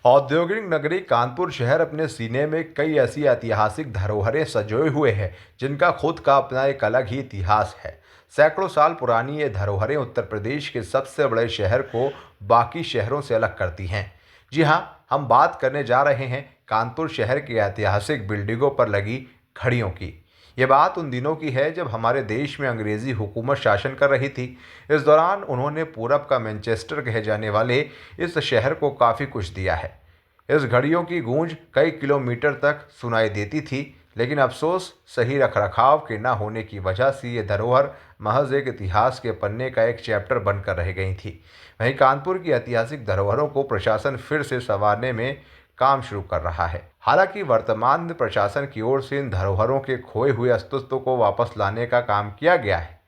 औद्योगिक नगरी कानपुर शहर अपने सीने में कई ऐसी ऐतिहासिक धरोहरें सजोए हुए है जिनका खुद का अपना एक अलग ही इतिहास है। सैकड़ों साल पुरानी ये धरोहरें उत्तर प्रदेश के सबसे बड़े शहर को बाकी शहरों से अलग करती हैं। जी हाँ, हम बात करने जा रहे हैं कानपुर शहर की ऐतिहासिक बिल्डिंगों पर लगी घड़ियों की। ये बात उन दिनों की है जब हमारे देश में अंग्रेजी हुकूमत शासन कर रही थी। इस दौरान उन्होंने पूरब का मैनचेस्टर कहे जाने वाले इस शहर को काफ़ी कुछ दिया है। इस घड़ियों की गूंज कई किलोमीटर तक सुनाई देती थी, लेकिन अफसोस सही रखरखाव के न होने की वजह से ये धरोहर महज एक इतिहास के पन्ने का एक चैप्टर बनकर रह गई थी। वहीं कानपुर की ऐतिहासिक धरोहरों को प्रशासन फिर से संवारने में काम शुरू कर रहा है। हालांकि वर्तमान में प्रशासन की ओर से इन धरोहरों के खोए हुए अस्तित्व को वापस लाने का काम किया गया है।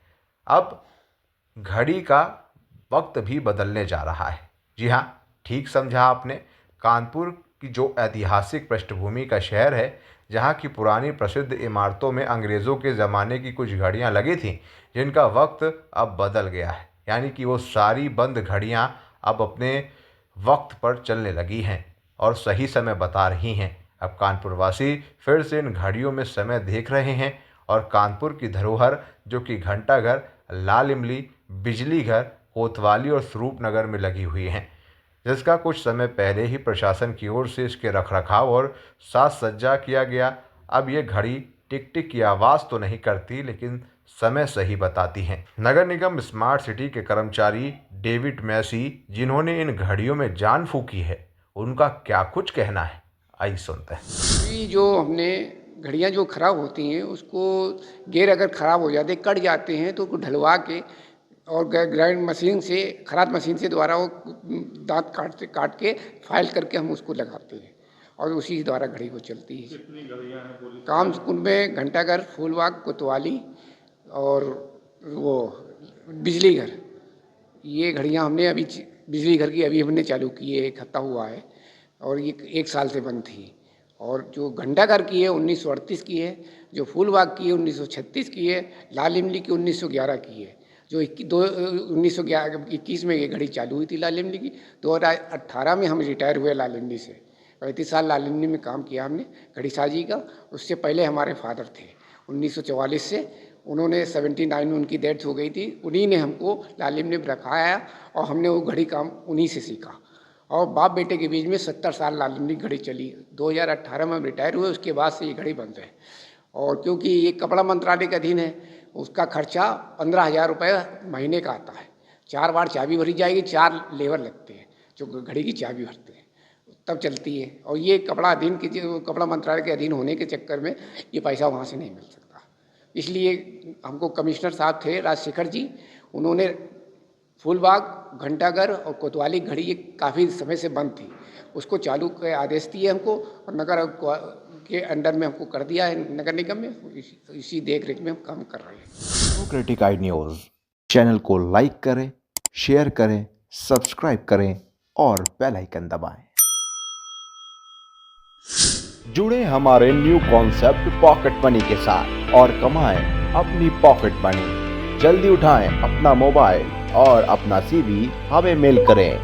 अब घड़ी का वक्त भी बदलने जा रहा है। जी हाँ, ठीक समझा आपने। कानपुर की जो ऐतिहासिक पृष्ठभूमि का शहर है, जहाँ की पुरानी प्रसिद्ध इमारतों में अंग्रेज़ों के ज़माने की कुछ घड़ियाँ लगी थीं, जिनका वक्त अब बदल गया है। यानी कि वो सारी बंद घड़ियाँ अब अपने वक्त पर चलने लगी हैं और सही समय बता रही हैं। अब कानपुर वासी फिर से इन घड़ियों में समय देख रहे हैं और कानपुर की धरोहर जो कि घंटाघर, लाल इमली, बिजली घर, कोतवाली और स्वरूप नगर में लगी हुई हैं, जिसका कुछ समय पहले ही प्रशासन की ओर से इसके रखरखाव और साज सज्जा किया गया। अब ये घड़ी टिक टिक की आवाज़ तो नहीं करती, लेकिन समय सही बताती हैं। नगर निगम स्मार्ट सिटी के कर्मचारी डेविड मैसी, जिन्होंने इन घड़ियों में जान फूंकी है, उनका क्या कुछ कहना है, आइए सुनते हैं। ये जो हमने घड़ियाँ जो ख़राब होती हैं उसको गेयर अगर ख़राब हो जाते कट जाते हैं तो उसको ढलवा के और ग्राइंड मशीन से खराद मशीन से द्वारा वो दांत काट के फाइल करके हम उसको लगाते हैं और उसी द्वारा घड़ी को चलती है। कितनी घड़ियाँ हैं पूरी? काम उनमें घंटाघर, फूलबाग, कोतवाली और वो बिजली घर, ये घड़ियाँ हमने अभी बिजली घर की अभी हमने चालू की है, 1 हफ्ता हुआ है और ये 1 साल से बंद थी। और जो घंटाघर की है 1938 की है, जो फूलबाग की है 1936 की है, लाल इमली की 1911 की है। जो 1921 में ये घड़ी चालू हुई थी लाल इमली की। 2018 में हम रिटायर हुए लाल इमली से। 35 साल लाल इमली में काम किया हमने घड़ी साजी का। उससे पहले हमारे फादर थे 1944 से, उन्होंने 79 में उनकी डेथ हो गई थी। उन्हीं ने हमको लाल इमली में रखाया और हमने वो घड़ी काम उन्हीं से सीखा और बाप बेटे के बीच में 70 साल लाल इमली घड़ी चली। 2018 में हम रिटायर हुए, उसके बाद से ये घड़ी बंद है। और क्योंकि ये कपड़ा मंत्रालय के अधीन है, उसका खर्चा 15,000 रुपये महीने का आता है। 4 बार चाबी भरी जाएगी, 4 लेबर लगते हैं जो घड़ी की चाबी भरते हैं, तब चलती है। और ये कपड़ा मंत्रालय के अधीन होने के चक्कर में ये पैसा वहाँ से नहीं मिल सकता। इसलिए हमको कमिश्नर साहब थे राजशेखर जी, उन्होंने फूलबाग, घंटाघर और कोतवाली घड़ी ये काफ़ी समय से बंद थी, उसको चालू के आदेश दिए हमको और नगर के अंडर में हमको कर दिया है नगर निगम में। इसी देख रेख में हम काम कर रहे हैं। डेमोक्रेटिक आई न्यूज़ चैनल को लाइक करें, शेयर करें, सब्सक्राइब करें और बेल आइकन दबाएं। जुड़े हमारे न्यू कॉन्सेप्ट पॉकेट मनी के साथ और कमाएं अपनी पॉकेट मनी। जल्दी उठाएं अपना मोबाइल और अपना CV हमें मेल करें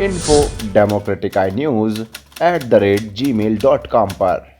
info@democraticnews@gmail.com पर।